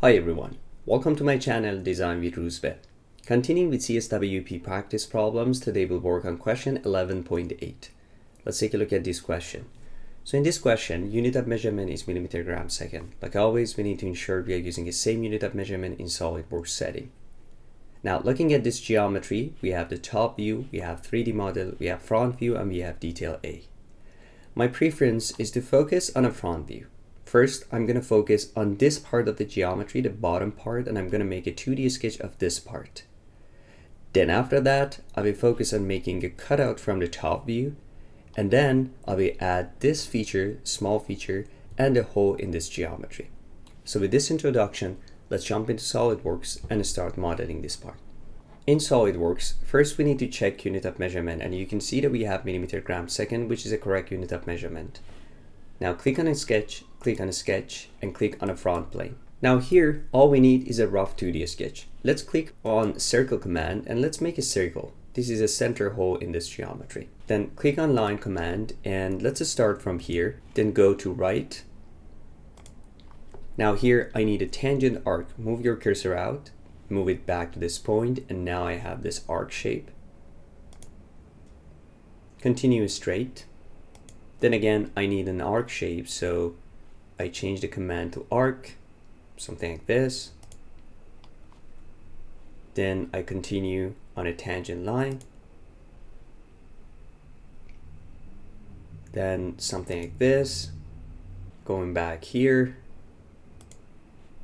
Hi everyone, welcome to my channel Design with Roosevelt. Continuing with CSWP Practice Problems, today we'll work on question 11.8. Let's take a look at this question. So in this question, unit of measurement is millimeter gram second. Like always, we need to ensure we are using the same unit of measurement in SolidWorks setting. Now looking at this geometry, we have the top view, we have 3D model, we have front view, and we have detail A. My preference is to focus on a front view. First, I'm going to focus on this part of the geometry, the bottom part, and I'm going to make a 2D sketch of this part. Then after that, I will focus on making a cutout from the top view, and then I will add this feature, small feature, and a hole in this geometry. So with this introduction, let's jump into SolidWorks and start modeling this part. In SolidWorks, first we need to check unit of measurement, and you can see that we have millimeter gram second, which is a correct unit of measurement. Now click on a sketch, and click on a front plane. Now here, all we need is a rough 2D sketch. Let's click on circle command and let's make a circle. This is a center hole in this geometry. Then click on line command and let's start from here, then go to right. Now here, I need a tangent arc. Move your cursor out, move it back to this point, and now I have this arc shape. Continue straight. Then again, I need an arc shape, so I change the command to arc, something like this. Then I continue on a tangent line. Then something like this, going back here.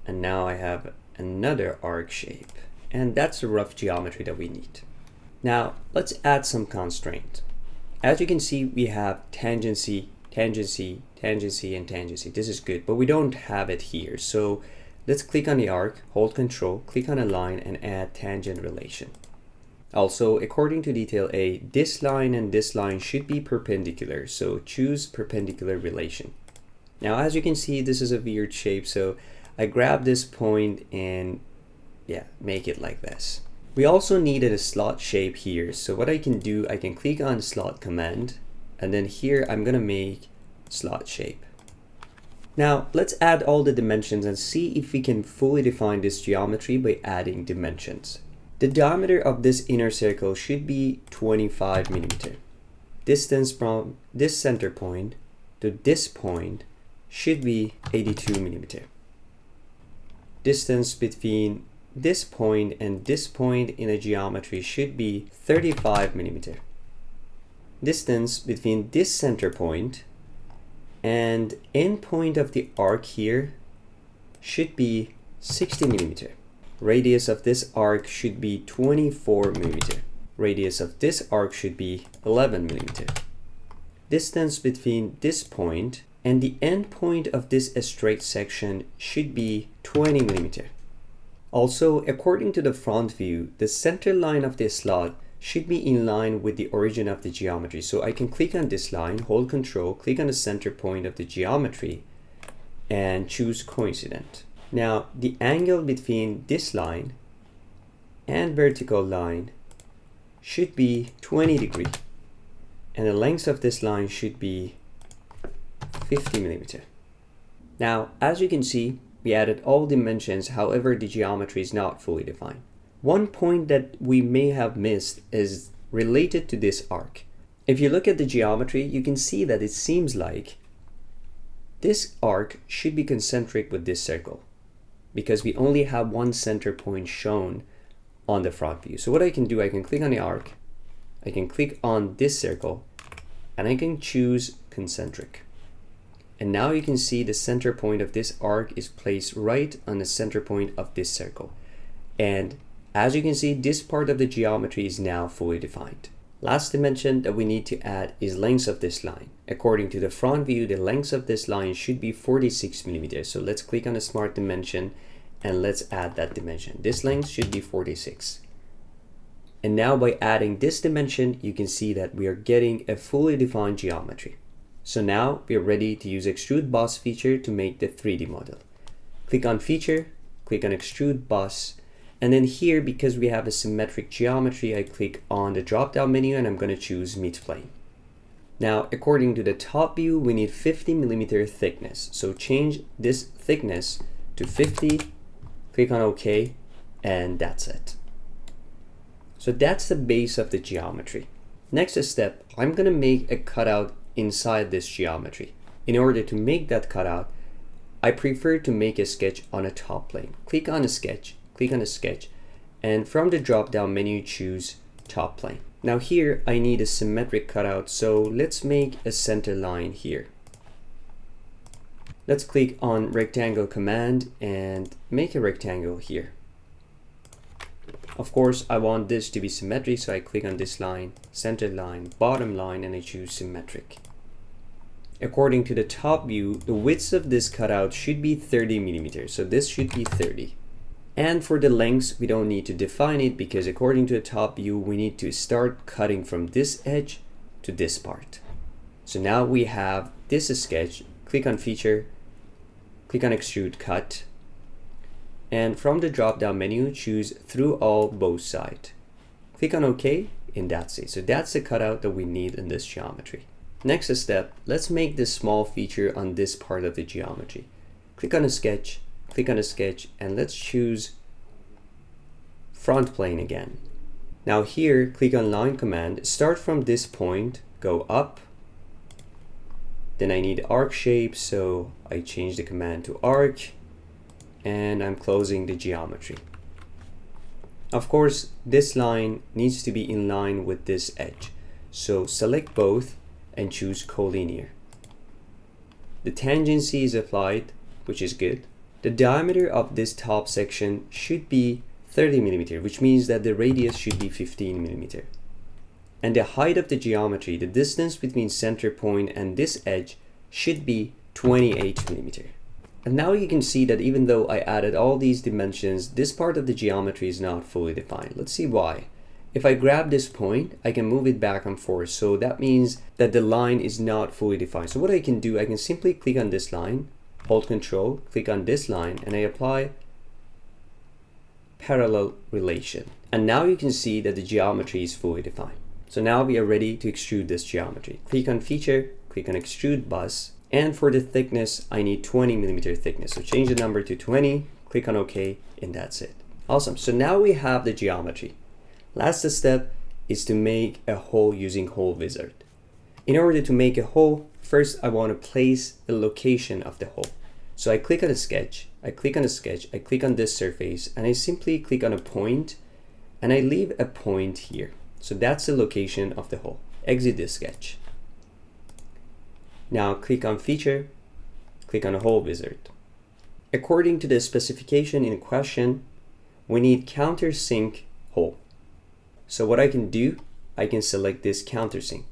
And now I have another arc shape. And that's the rough geometry that we need. Now, let's add some constraint. As you can see, we have tangency, tangency, tangency, and tangency. This is good, but we don't have it here. So let's click on the arc, hold Control, click on a line, and add tangent relation. Also, according to detail A, this line and this line should be perpendicular. So choose perpendicular relation. Now, as you can see, this is a weird shape. So I grab this point and make it like this. We also needed a slot shape here. So what I can do, I can click on slot command, and then here I'm gonna make slot shape. Now let's add all the dimensions and see if we can fully define this geometry by adding dimensions. The diameter of this inner circle should be 25 millimeter. Distance from this center point to this point should be 82 millimeter. Distance between this point and this point in a geometry should be 35 millimeter. Distance between this center point and end point of the arc here should be 60 millimeter. Radius of this arc should be 24 millimeter. Radius of this arc should be 11 millimeter. Distance between this point and the end point of this straight section should be 20 millimeter. Also, according to the front view, the center line of this slot should be in line with the origin of the geometry. So I can click on this line, hold Control, click on the center point of the geometry, and choose coincident. Now, the angle between this line and vertical line should be 20 degrees, and the length of this line should be 50 millimeter. Now, as you can see, we added all dimensions, however, the geometry is not fully defined. One point that we may have missed is related to this arc. If you look at the geometry, you can see that it seems like this arc should be concentric with this circle because we only have one center point shown on the front view. So what I can do, I can click on the arc, I can click on this circle, and I can choose concentric. And now you can see the center point of this arc is placed right on the center point of this circle. And as you can see, this part of the geometry is now fully defined. Last dimension that we need to add is length of this line. According to the front view, the length of this line should be 46 millimeters. So let's click on the smart dimension and let's add that dimension. This length should be 46. And now by adding this dimension, you can see that we are getting a fully defined geometry. So now we are ready to use Extrude Boss feature to make the 3D model. Click on Feature, click on Extrude Boss, and then here, because we have a symmetric geometry, I click on the drop-down menu and I'm going to choose Midplane. Now, according to the top view, we need 50 millimeter thickness. So change this thickness to 50 click on OK, and that's it. So that's the base of the geometry. Next step, I'm going to make a cutout inside this geometry. In order to make that cutout, I prefer to make a sketch on a top plane. Click on a sketch, and from the drop down menu choose top plane. Now here I need a symmetric cutout, so let's make a center line here. Let's click on rectangle command and make a rectangle here. Of course, I want this to be symmetric, so I click on this line, center line, bottom line, and I choose symmetric. According to the top view, the width of this cutout should be 30 millimeters, so this should be 30. And for the lengths, we don't need to define it because according to the top view, we need to start cutting from this edge to this part. So now we have this sketch. Click on feature, click on extrude cut, and from the drop down menu choose through all both sides. Click on OK, and that's it. So that's the cutout that we need in this geometry. Next step, let's make this small feature on this part of the geometry. Click on a sketch, and let's choose front plane again. Now here, click on line command, start from this point, go up. Then I need arc shape, so I change the command to arc, and I'm closing the geometry. Of course, this line needs to be in line with this edge. So select both and choose collinear. The tangency is applied, which is good. The diameter of this top section should be 30 millimeter, which means that the radius should be 15 millimeter. And the height of the geometry, the distance between center point and this edge, should be 28 millimeter. And now you can see that even though I added all these dimensions, this part of the geometry is not fully defined. Let's see why. If I grab this point, I can move it back and forth. So that means that the line is not fully defined. So what I can do, I can simply click on this line, hold Control, click on this line, and I apply parallel relation. And now you can see that the geometry is fully defined. So now we are ready to extrude this geometry. Click on feature, click on extrude bus, and for the thickness, I need 20 millimeter thickness. So change the number to 20, click on OK, and that's it. Awesome, so now we have the geometry. Last step is to make a hole using hole wizard. In order to make a hole, first I want to place the location of the hole. So I click on a sketch, I click on this surface, and I simply click on a point, and I leave a point here. So that's the location of the hole. Exit this sketch. Now click on feature, click on a hole wizard. According to the specification in question, we need countersink hole. So what I can do, I can select this countersink.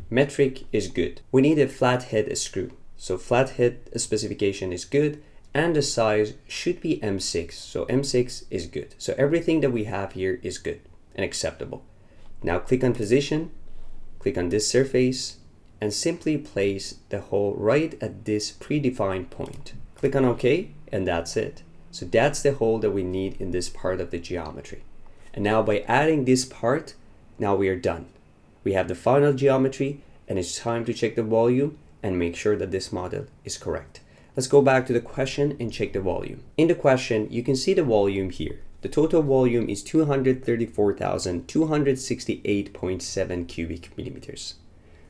Metric is good. We need a flat head screw. So flat head specification is good, and the size should be M6. So M6 is good. So everything that we have here is good and acceptable. Now click on position, click on this surface, and simply place the hole right at this predefined point. Click on OK, and that's it. So that's the hole that we need in this part of the geometry. And now by adding this part, now we are done. We have the final geometry, and it's time to check the volume and make sure that this model is correct. Let's go back to the question and check the volume. In the question, you can see the volume here. The total volume is 234,268.7 cubic millimeters.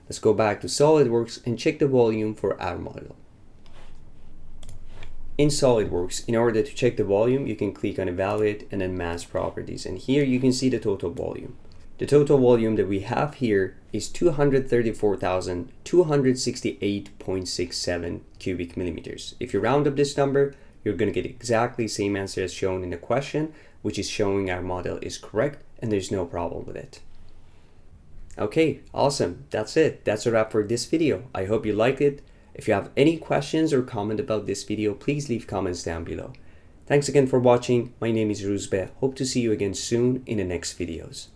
Let's go back to SolidWorks and check the volume for our model. In SolidWorks, in order to check the volume, you can click on Evaluate and then Mass Properties. And here you can see the total volume. The total volume that we have here is 234,268.67 cubic millimeters. If you round up this number, you're going to get exactly the same answer as shown in the question, which is showing our model is correct and there's no problem with it. Okay, awesome. That's it. That's a wrap for this video. I hope you liked it. If you have any questions or comment about this video, please leave comments down below. Thanks again for watching. My name is Ruzbe. Hope to see you again soon in the next videos.